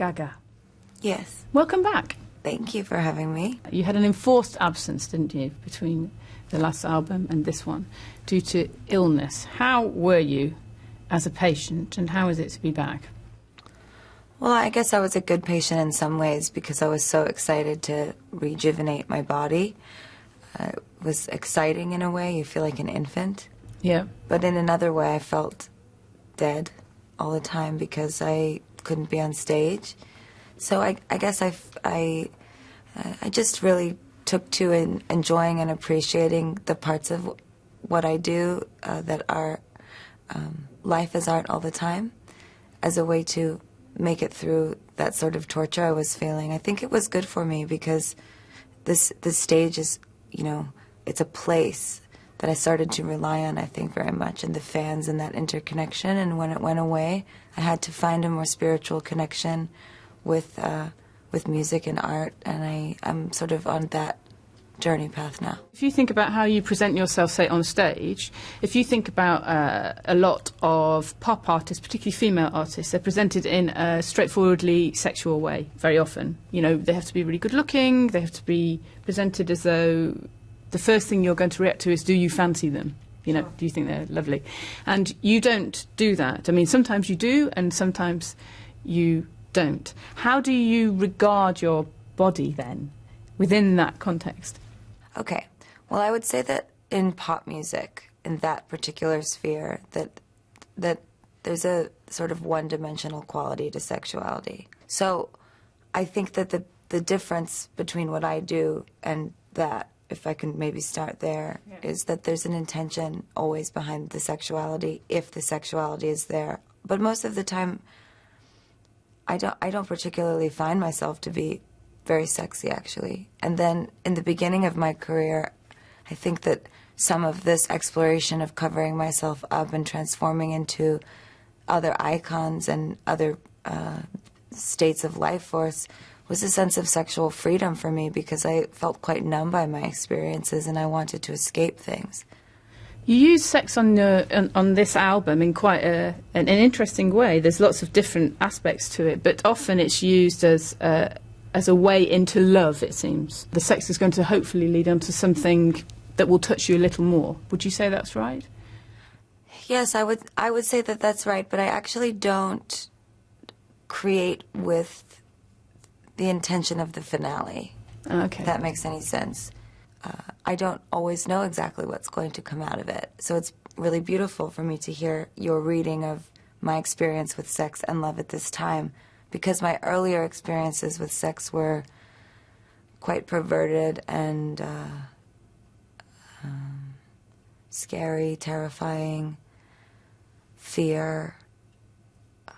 Gaga. Yes. Welcome back. Thank you for having me. You had an enforced absence, didn't you, between the last album and this one, due to illness. How were you as a patient, and how is it to be back? Well, I guess I was a good patient in some ways because I was so excited to rejuvenate my body. It was exciting in a way. You feel like an infant. Yeah. But in another way, I felt dead all the time because I couldn't be on stage. So I guess I just really took to enjoying and appreciating the parts of what I do that are life as art all the time, as a way to make it through that sort of torture I was feeling. I think it was good for me because this stage is, you know, it's a place that I started to rely on, I think, very much, and the fans and that interconnection. And when it went away, I had to find a more spiritual connection with music and art, and I'm sort of on that journey path now. If you think about how you present yourself, say, on stage, if you think about a lot of pop artists, particularly female artists, they're presented in a straightforwardly sexual way very often. You know, they have to be really good looking, they have to be presented as though the first thing you're going to react to is, do you fancy them? You know, do you think they're lovely? And you don't do that. I mean, sometimes you do, and sometimes you don't. How do you regard your body then, within that context? Okay. Well, I would say that in pop music, in that particular sphere, that there's a sort of one-dimensional quality to sexuality. So I think that the difference between what I do and that, if I can maybe start there, is that there's an intention always behind the sexuality, if the sexuality is there. But most of the time, I don't particularly find myself to be very sexy, actually. And then in the beginning of my career, I think that some of this exploration of covering myself up and transforming into other icons and other states of life force was a sense of sexual freedom for me, because I felt quite numb by my experiences and I wanted to escape things. You use sex on this album in quite an interesting way. There's lots of different aspects to it, but often it's used as a way into love, it seems. The sex is going to hopefully lead on to something that will touch you a little more. Would you say that's right? Yes, I would say that that's right, but I actually don't create with the intention of the finale. Okay. If that makes any sense. I don't always know exactly what's going to come out of it. So it's really beautiful for me to hear your reading of my experience with sex and love at this time, because my earlier experiences with sex were quite perverted and scary, terrifying, fear. I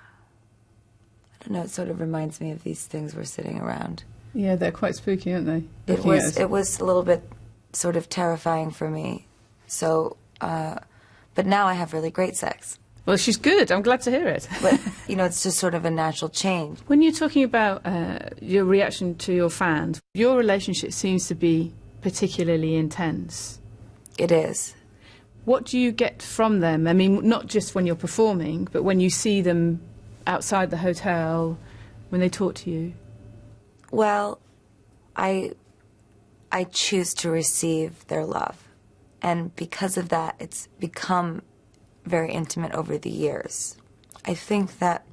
don't know, it sort of reminds me of these things we're sitting around. Yeah, they're quite spooky, aren't they? It was a little bit sort of terrifying for me. So, but now I have really great sex. Well, she's good. I'm glad to hear it. But, you know, it's just sort of a natural change. When you're talking about your reaction to your fans, your relationship seems to be particularly intense. It is. What do you get from them? I mean, not just when you're performing, but when you see them outside the hotel, when they talk to you? Well, I choose to receive their love. And because of that, it's become very intimate over the years. I think that,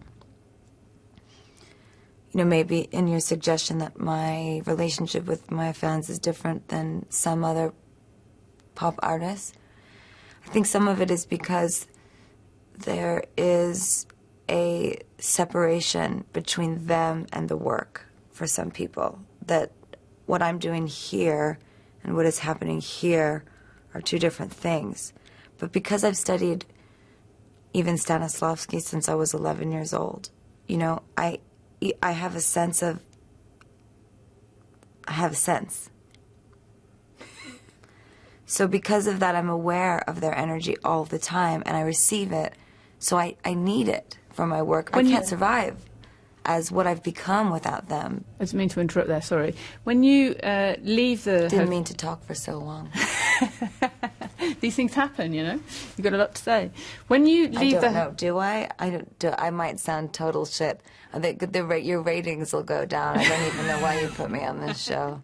you know, maybe in your suggestion that my relationship with my fans is different than some other pop artists, I think some of it is because there is a separation between them and the work for some people, that what I'm doing here and what is happening here are two different things. But because I've studied even Stanislavski since I was 11 years old, you know, I have a sense of, I have a sense. So because of that, I'm aware of their energy all the time, and I receive it, so I need it for my work. I can't survive as what I've become without them. I didn't mean to interrupt there, sorry. When you leave the... Didn't mean to talk for so long. These things happen, you know. You've got a lot to say. When you leave I don't know. Do I? I might sound total shit. I think your ratings will go down. I don't even know why you put me on this show.